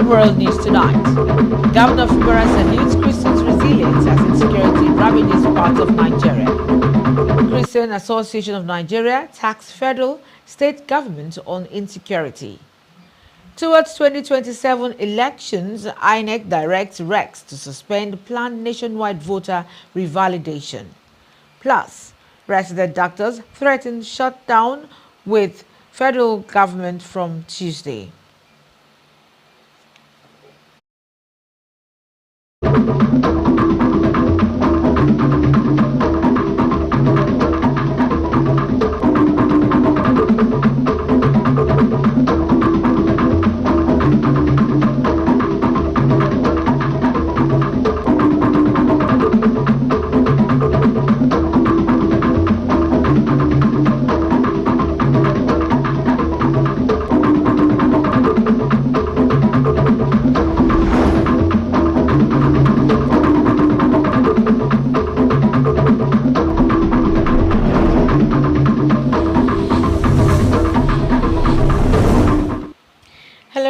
World News Tonight. Governor Fubara salutes Christians' resilience as insecurity ravages parts of Nigeria. Christian Association of Nigeria taxed federal, state government on insecurity. Towards 2027 elections, INEC directs Rex to suspend planned nationwide voter revalidation. Plus, resident doctors threaten shutdown with federal government from Tuesday.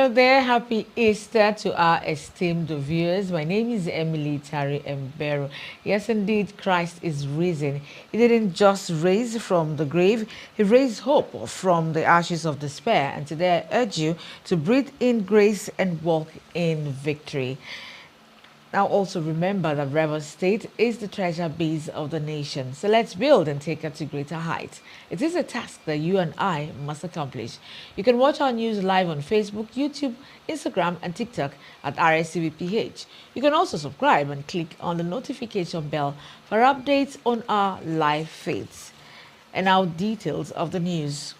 Hello there, happy Easter to our esteemed viewers. My name is Emily Tari Mbero. Yes, indeed, Christ is risen. He didn't just raise from the grave, he raised hope from the ashes of despair. And today I urge you to breathe in grace and walk in victory. Now also remember that Rivers State is the treasure base of the nation. So let's build and take her to greater heights. It is a task that you and I must accomplish. You can watch our news live on Facebook, YouTube, Instagram, and TikTok at Rstv. You can also subscribe and click on the notification bell for updates on our live feeds. And now details of the news.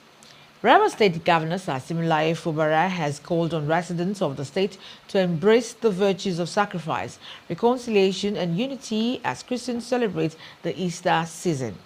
Rivers State Governor Similaye Fubara has called on residents of the state to embrace the virtues of sacrifice, reconciliation, and unity as Christians celebrate the Easter season.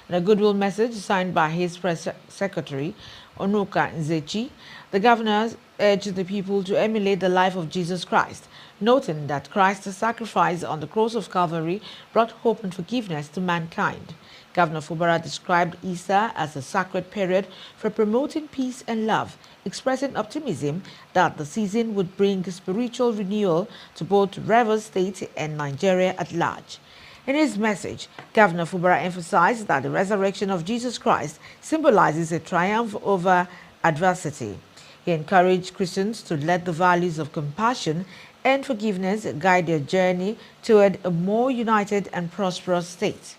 In a goodwill message signed by his press secretary, Onuka Nzechi, the governor urged the people to emulate the life of Jesus Christ, noting that Christ's sacrifice on the cross of Calvary brought hope and forgiveness to mankind. Governor Fubara described Easter as a sacred period for promoting peace and love, expressing optimism that the season would bring spiritual renewal to both Rivers State and Nigeria at large. In his message, Governor Fubara emphasized that the resurrection of Jesus Christ symbolizes a triumph over adversity. He encouraged Christians to let the values of compassion and forgiveness guide their journey toward a more united and prosperous state.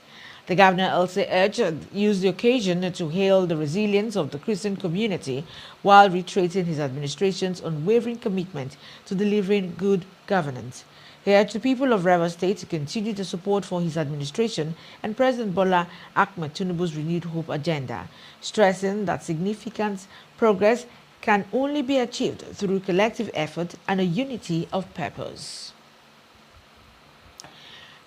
The governor also urged use the occasion to hail the resilience of the Christian community while reiterating his administration's unwavering commitment to delivering good governance. He urged the people of Rivers State to continue the support for his administration and President Bola Ahmed Tinubu's renewed hope agenda, stressing that significant progress can only be achieved through collective effort and a unity of purpose.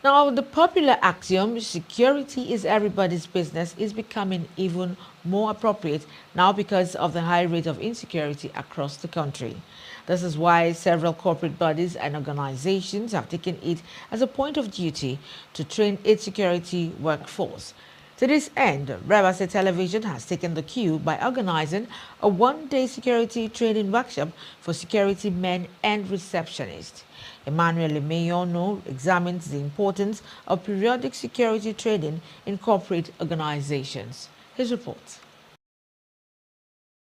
Now, the popular axiom, security is everybody's business, is becoming even more appropriate now because of the high rate of insecurity across the country. This is why several corporate bodies and organizations have taken it as a point of duty to train its security workforce. To this end, Rivers State Television has taken the cue by organizing a one-day security training workshop for security men and receptionists. Emmanuel Emeyono examines the importance of periodic security training in corporate organizations. His report.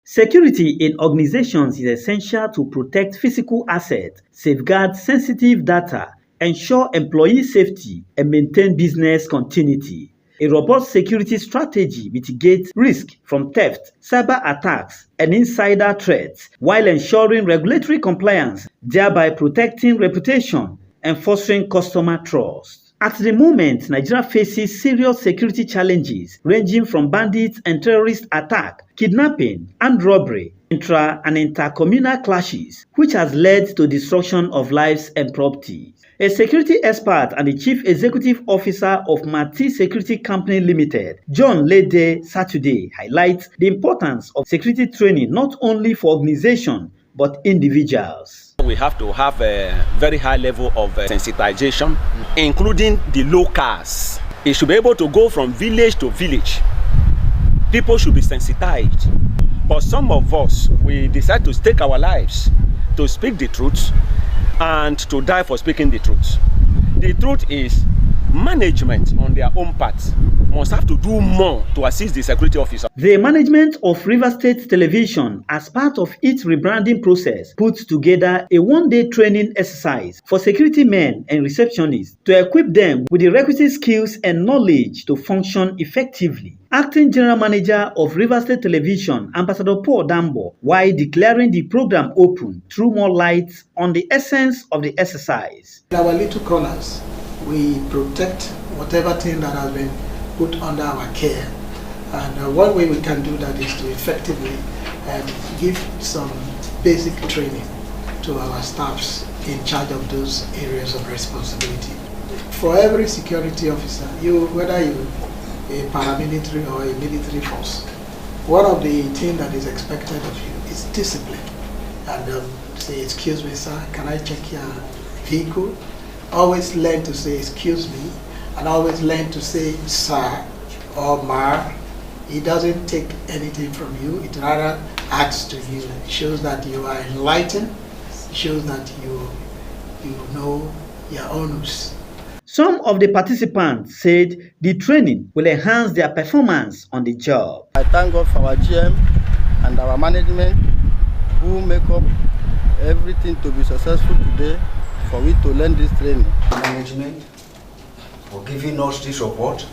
Security in organizations is essential to protect physical assets, safeguard sensitive data, ensure employee safety, and maintain business continuity. A robust security strategy mitigates risk from theft, cyber attacks, and insider threats while ensuring regulatory compliance, thereby protecting reputation and fostering customer trust. At the moment, Nigeria faces serious security challenges ranging from bandits and terrorist attack, kidnapping, armed robbery, intra- and intercommunal clashes, which has led to destruction of lives and property. A security expert and the chief executive officer of Mati Security Company Limited, John Lede, Saturday, highlights the importance of security training not only for organizations but individuals. We have to have a very high level of sensitization, including the locals. It should be able to go from village to village. People should be sensitized. But some of us, we decide to stake our lives to speak the truth and to die for speaking the truth. The truth is, management on their own part must have to do more to assist the security officer. The management of Rivers State Television, as part of its rebranding process, put together a one-day training exercise for security men and receptionists to equip them with the requisite skills and knowledge to function effectively. Acting General Manager of Rivers State Television, Ambassador Paul Dambo, while declaring the program open, threw more light on the essence of the exercise. In our little corners, we protect whatever thing that has been put under our care. And one way we can do that is to effectively give some basic training to our staffs in charge of those areas of responsibility. For every security officer, whether you're a paramilitary or a military force, one of the things that is expected of you is discipline. And say, excuse me, sir, can I check your vehicle? Always learn to say, excuse me, and always learn to say, sir or ma. It doesn't take anything from you, it rather adds to you. It shows that you are enlightened, it shows that you know your owners. Some of the participants said the training will enhance their performance on the job. I thank God for our GM and our management who make up everything to be successful today for we to learn this training. Management for giving us this support,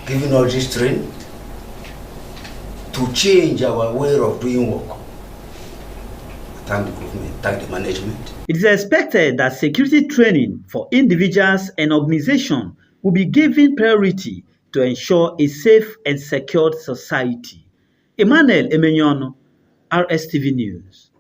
giving us this training to change our way of doing work. Thank the government, thank the management. It is expected that security training for individuals and organizations will be given priority to ensure a safe and secured society. Emmanuel Emenyono, Rstv News.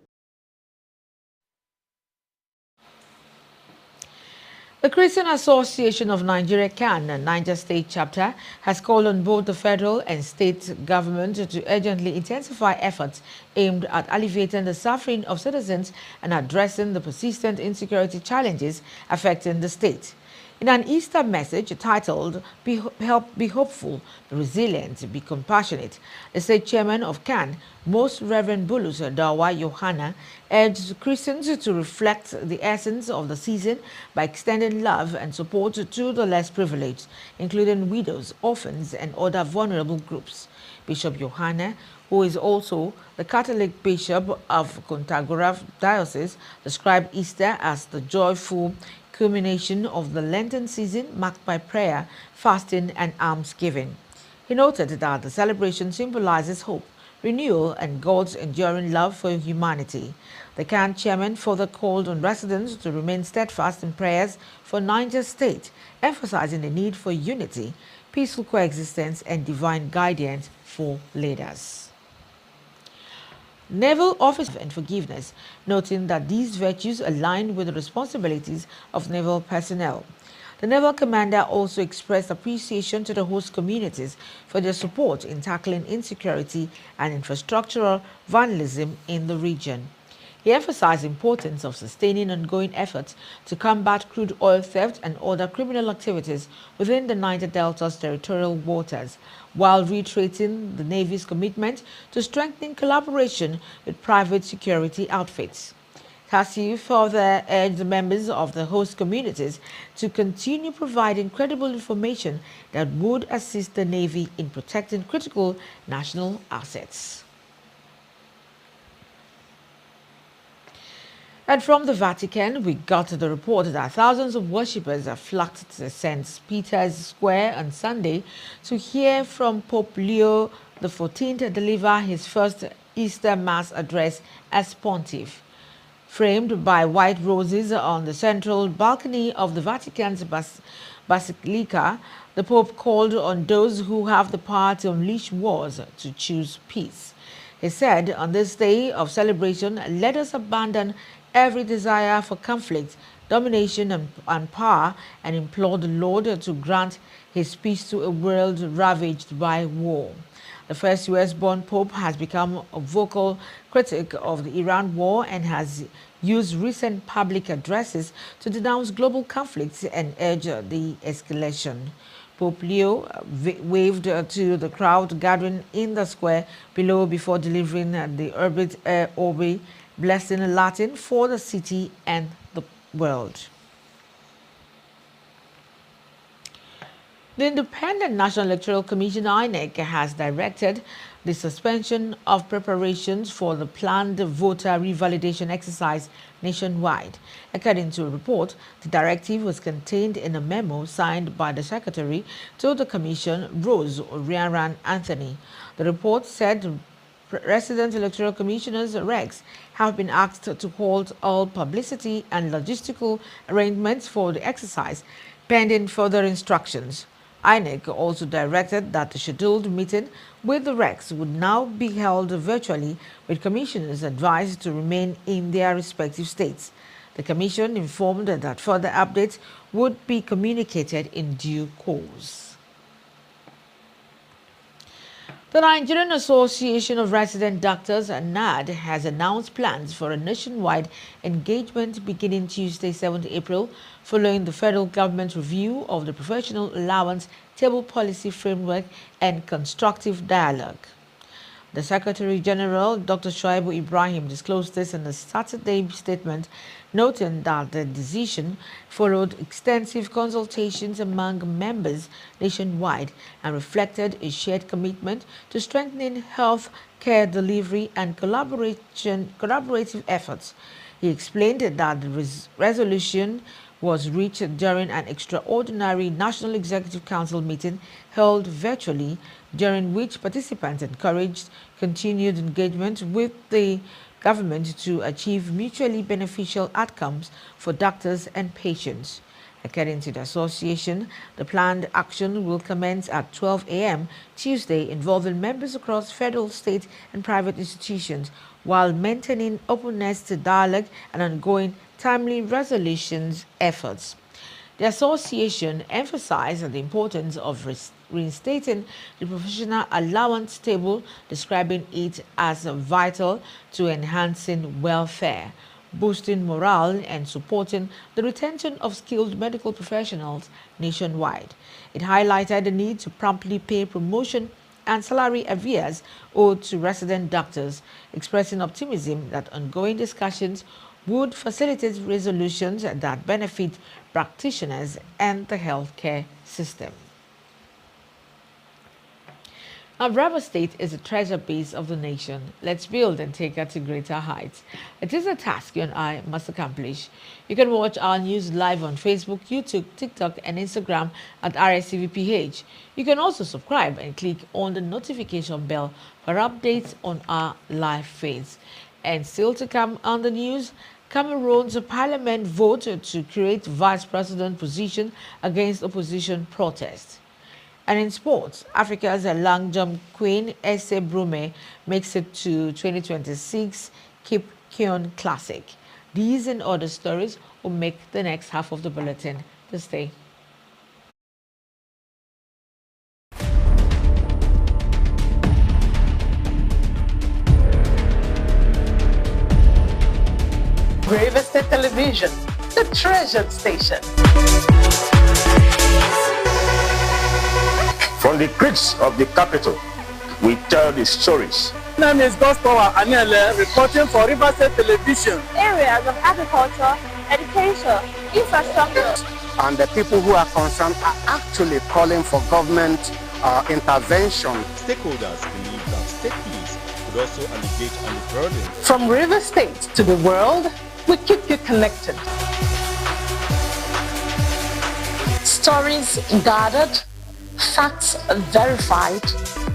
The Christian Association of Nigeria (CAN) Niger State Chapter has called on both the federal and state government to urgently intensify efforts aimed at alleviating the suffering of citizens and addressing the persistent insecurity challenges affecting the state. In an Easter message titled, Be hopeful, be resilient, be compassionate, the state chairman of CAN, Most Reverend Bulus Dawa Yohana, urged Christians to reflect the essence of the season by extending love and support to the less privileged, including widows, orphans, and other vulnerable groups. Bishop Yohana, who is also the Catholic Bishop of Kontagora Diocese, described Easter as the joyful culmination of the Lenten season marked by prayer, fasting, and almsgiving. He noted that the celebration symbolizes hope, renewal, and God's enduring love for humanity. The CAN chairman further called on residents to remain steadfast in prayers for Niger State, emphasizing the need for unity, peaceful coexistence, and divine guidance for leaders. Naval Office and forgiveness, noting that these virtues align with the responsibilities of naval personnel. The naval commander also expressed appreciation to the host communities for their support in tackling insecurity and infrastructural vandalism in the region. He emphasized the importance of sustaining ongoing efforts to combat crude oil theft and other criminal activities within the Niger Delta's territorial waters, while reiterating the Navy's commitment to strengthening collaboration with private security outfits. Tassi further urged the members of the host communities to continue providing credible information that would assist the Navy in protecting critical national assets. And from the Vatican, we got the report that thousands of worshippers have flocked to St. Peter's Square on Sunday to hear from Pope Leo XIV deliver his first Easter Mass address as pontiff. Framed by white roses on the central balcony of the Vatican's Basilica, the Pope called on those who have the power to unleash wars to choose peace. He said, on this day of celebration, let us abandon every desire for conflict, domination, and power, and implore the Lord to grant his peace to a world ravaged by war. The first US-born Pope has become a vocal critic of the Iran war and has used recent public addresses to denounce global conflicts and urge the escalation. Pope Leo waved to the crowd gathering in the square below before delivering the Orbit Orbi blessing Latin for the city and the world. The Independent National Electoral Commission (INEC) has directed the suspension of preparations for the planned voter revalidation exercise nationwide. According to a report, the directive was contained in a memo signed by the Secretary to the Commission, Rose Oriaran Anthony. The report said resident electoral commissioners (RECs) have been asked to halt all publicity and logistical arrangements for the exercise pending further instructions. INEC also directed that the scheduled meeting with the RECs would now be held virtually, with commissioners advised to remain in their respective states. The Commission informed that further updates would be communicated in due course. The Nigerian Association of Resident Doctors, NAD, has announced plans for a nationwide engagement beginning Tuesday, 7th April, following the federal government review of the Professional Allowance Table Policy Framework and constructive dialogue. The Secretary General, Dr. Shoaibu Ibrahim, disclosed this in a Saturday statement, noting that the decision followed extensive consultations among members nationwide and reflected a shared commitment to strengthening health care delivery and collaborative efforts. He explained that the resolution was reached during an extraordinary National Executive Council meeting held virtually, during which participants encouraged continued engagement with the government to achieve mutually beneficial outcomes for doctors and patients. According to the association, the planned action will commence at 12 a.m. Tuesday, involving members across federal, state, and private institutions, while maintaining openness to dialogue and ongoing timely resolutions efforts. The association emphasized the importance of reinstating the professional allowance table, describing it as vital to enhancing welfare, boosting morale, and supporting the retention of skilled medical professionals nationwide. It highlighted the need to promptly pay promotion and salary arrears owed to resident doctors, expressing optimism that ongoing discussions would facilitate resolutions that benefit practitioners and the healthcare system. Our Rivers State is a treasure base of the nation. Let's build and take her to greater heights. It is a task you and I must accomplish. You can watch our news live on Facebook, YouTube, TikTok, and Instagram at Rstv. You can also subscribe and click on the notification bell for updates on our live feeds. And still to come on the news, Cameroon's parliament voted to create vice president position against opposition protests. And in sports, Africa's long jump queen Ese Brume makes it to 2026 Cape Kion Classic. These and other stories will make the next half of the bulletin. To stay. Rstv Television, the treasured station. From the creeks of the capital, we tell the stories. My name is Gostowa Anele, reporting for Rstv Television. Areas of agriculture, education, infrastructure. And the people who are concerned are actually calling for government intervention. Stakeholders believe that state police could also alleviate on the burden. From River State to the world, we keep you connected. Stories gathered, facts verified,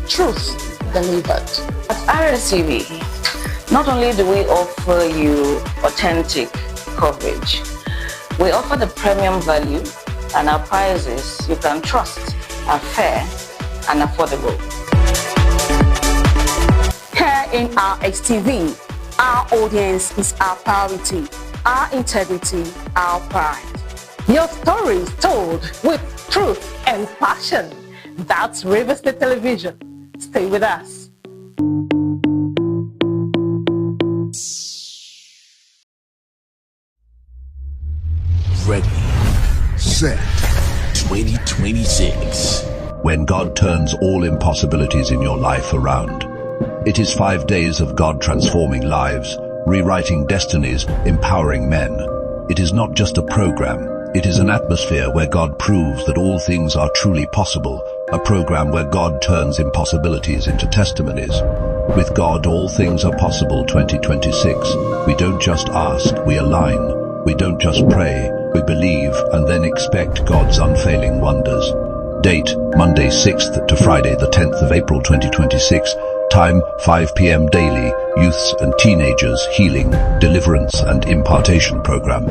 truth delivered. At Rstv, not only do we offer you authentic coverage, we offer the premium value, and our prices you can trust are fair and affordable. Here in our STV, our audience is our priority, our integrity, our pride. Your story is told with truth and passion. That's Rstv Television. Stay with us. Ready, set, 2026. When God turns all impossibilities in your life around. It is 5 days of God transforming lives, rewriting destinies, empowering men. It is not just a program, it is an atmosphere where God proves that all things are truly possible, a program where God turns impossibilities into testimonies. With God, all things are possible 2026. We don't just ask, we align. We don't just pray, we believe and then expect God's unfailing wonders. Date, Monday 6th to Friday the 10th of April 2026. Time, 5 p.m. daily. Youths and Teenagers Healing, Deliverance and Impartation Program.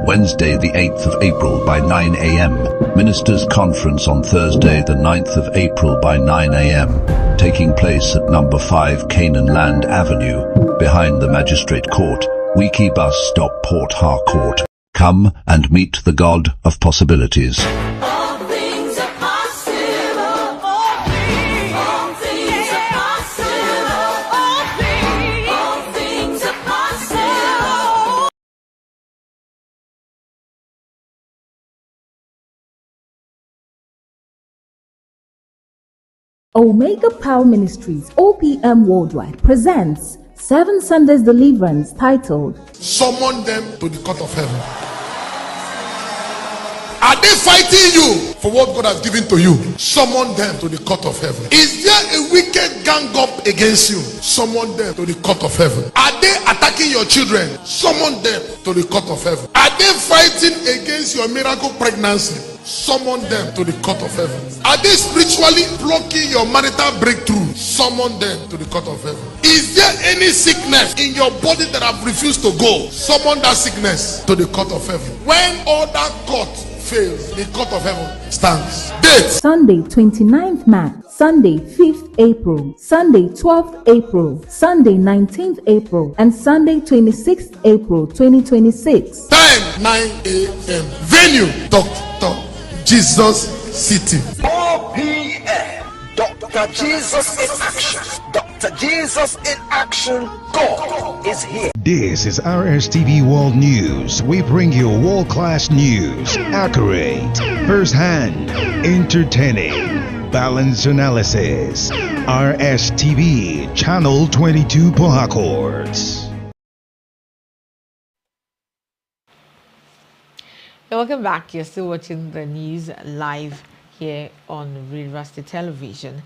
Wednesday the 8th of April by 9 a.m. Ministers Conference on Thursday the 9th of April by 9 a.m. Taking place at number 5 Canaan Land Avenue, behind the Magistrate Court, Wiki Bus Stop Port Harcourt. Come and meet the God of possibilities. Omega Power Ministries OPM Worldwide presents 7 Sundays Deliverance titled Summon them to the court of heaven. Are they fighting you for what God has given to you? Summon them to the court of heaven. Is there a wicked gang up against you? Summon them to the court of heaven. Are they attacking your children? Summon them to the court of heaven. Are they fighting against your miracle pregnancy? Summon them to the court of heaven. Are they spiritually blocking your marital breakthrough? Summon them to the court of heaven. Is there any sickness in your body that have refused to go? Summon that sickness to the court of heaven. When all that court fails, the court of heaven stands. Date: Sunday 29th March, Sunday 5th April, Sunday 12th April, Sunday 19th April, and Sunday 26th April 2026. Time 9 a.m. Venue: Dr. Jesus City. 4 p.m. Dr. Jesus in action. Dr. Jesus in action. God is here. This is Rstv World News. We bring you world-class news, accurate, first-hand, entertaining, balanced analysis. Rstv, Channel 22 Port Harcourt. Welcome back. You're still watching the news live here on Rstv Television.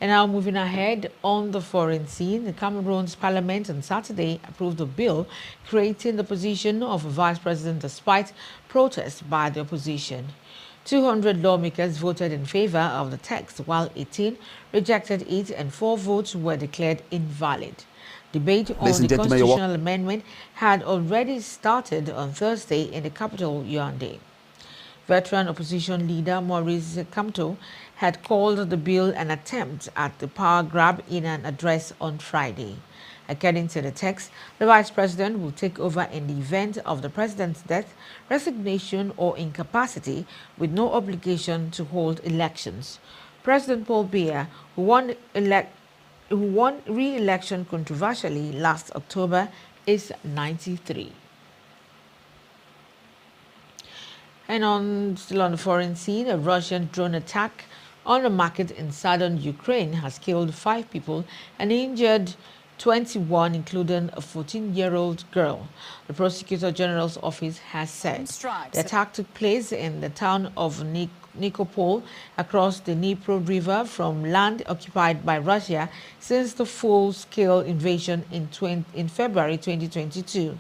And now moving ahead on the foreign scene, the Cameroon's parliament on Saturday approved a bill creating the position of a vice president despite protests by the opposition. 200 lawmakers voted in favor of the text, while 18 rejected it and 4 votes were declared invalid. Debate on the constitutional amendment had already started on Thursday in the capital, Yaoundé. Veteran opposition leader Maurice Kamto had called the bill an attempt at the power grab in an address on Friday. According to the text, the vice president will take over in the event of the president's death, resignation, or incapacity, with no obligation to hold elections. President Paul Biya, who won re-election controversially last October, is 93. And still on the foreign scene, a Russian drone attack on a market in southern Ukraine has killed 5 people and injured 21, including a 14-year-old girl, the Prosecutor General's office has said. The attack took place in the town of Nikopol, across the Dnipro River, from land occupied by Russia since the full-scale invasion in February 2022.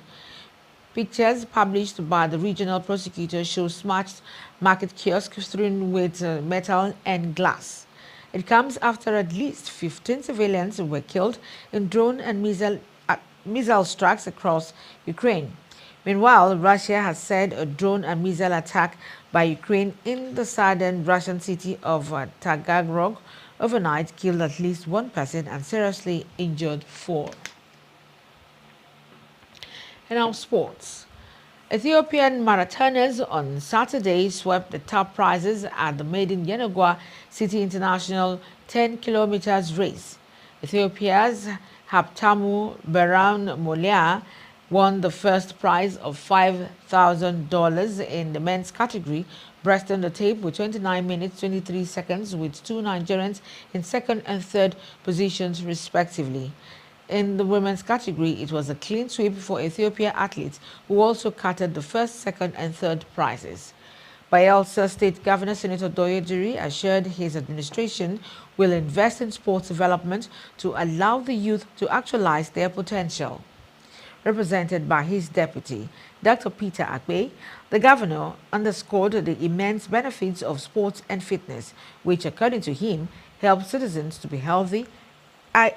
Pictures published by the regional prosecutor show smashed market kiosks strewn with metal and glass. It comes after at least 15 civilians were killed in drone and missile strikes across Ukraine. Meanwhile, Russia has said a drone and missile attack by Ukraine in the southern Russian city of Tagarrog overnight killed at least 1 person and seriously injured 4. And now sports. Ethiopian marathoners on Saturday swept the top prizes at the maiden Yenagoa City International 10 kilometers race. Ethiopia's Haptamu Beran Molia won the first prize of $5,000 in the men's category, breasting the tape with 29 minutes 23 seconds, with 2 Nigerians in second and third positions respectively. In the women's category, it was a clean sweep for Ethiopia athletes, who also carted the first, second, and third prizes. Bayelsa State Governor Senator Doyediri assured his administration will invest in sports development to allow the youth to actualize their potential. Represented by his deputy, Dr. Peter Akbe, the governor underscored the immense benefits of sports and fitness, which, according to him, help citizens to be healthy,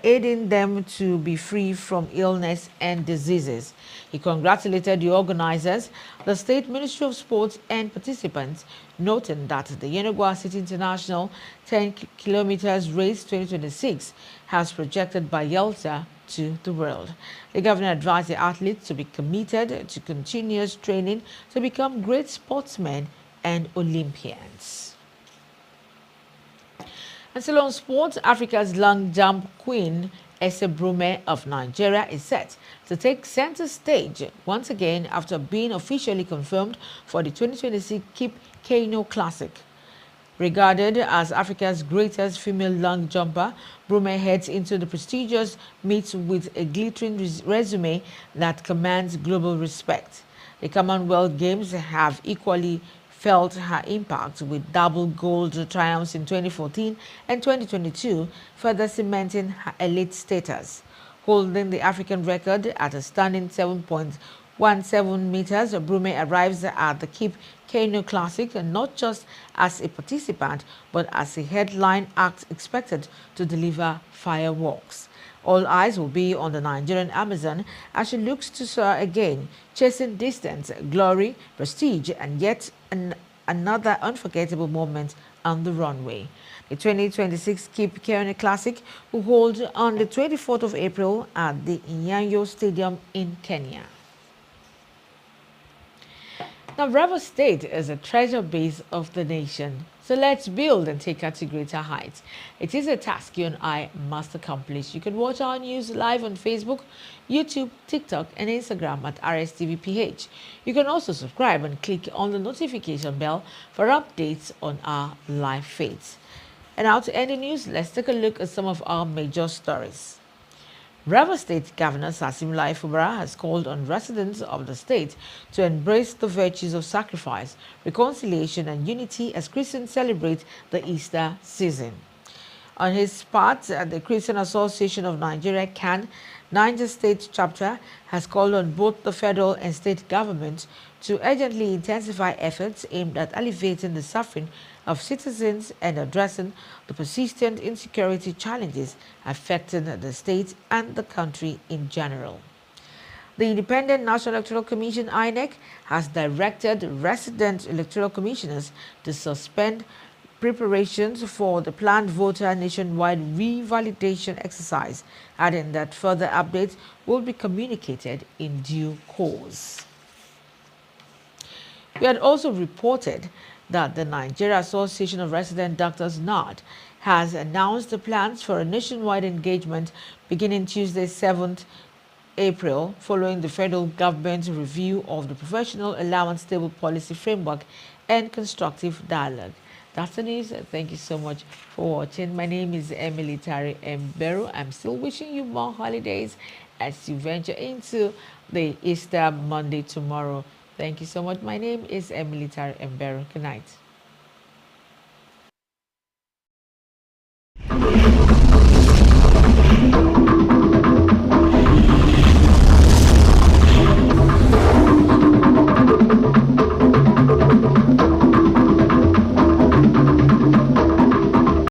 aiding them to be free from illness and diseases. He congratulated the organizers, the State Ministry of Sports, and participants, noting that the Yenagoa City International 10 kilometers race 2026 has projected Bayelsa to the world. The governor advised the athletes to be committed to continuous training to become great sportsmen and Olympians. And still on sports, Africa's long jump queen, Ese Brume of Nigeria, is set to take center stage once again after being officially confirmed for the 2026 Cape Kano Classic. Regarded as Africa's greatest female long jumper, Brume heads into the prestigious meet with a glittering resume that commands global respect. The Commonwealth Games have equally felt her impact with double gold triumphs in 2014 and 2022, further cementing her elite status. Holding the African record at a stunning 7.17 meters, Brume arrives at the Cape Kano Classic not just as a participant, but as a headline act expected to deliver fireworks. All eyes will be on the Nigerian Amazon as she looks to soar again, chasing distance, glory, prestige, and yet another unforgettable moment on the runway. The 2026 Cape Kano Classic will hold on the 24th of April at the Nyayo Stadium in Kenya. Now, Rivers State is a treasure base of the nation. So let's build and take her to greater heights. It is a task you and I must accomplish. You can watch our news live on Facebook, YouTube, TikTok, and Instagram at RSTVPH. You can also subscribe and click on the notification bell for updates on our live feeds. And now to end the news, let's take a look at some of our major stories. Rivers State Governor Sasimilai Fubara has called on residents of the state to embrace the virtues of sacrifice, reconciliation, and unity as Christians celebrate the Easter season. On his part, the Christian Association of Nigeria (CAN) Niger State chapter has called on both the federal and state governments to urgently intensify efforts aimed at alleviating the suffering of citizens and addressing the persistent insecurity challenges affecting the state and the country in general. The Independent National Electoral Commission (INEC) has directed resident electoral commissioners to suspend preparations for the planned voter nationwide revalidation exercise, adding that further updates will be communicated in due course. We had also reported that the Nigeria Association of Resident Doctors (NARD) has announced the plans for a nationwide engagement beginning Tuesday, 7th April, following the federal government's review of the Professional Allowance Table Policy Framework and constructive dialogue. That's the news. Thank you so much for watching. My name is Emily Tari Mbero. I'm still wishing you more holidays as you venture into the Easter Monday tomorrow. Thank you so much. My name is Emily Tari Mbero. Good night.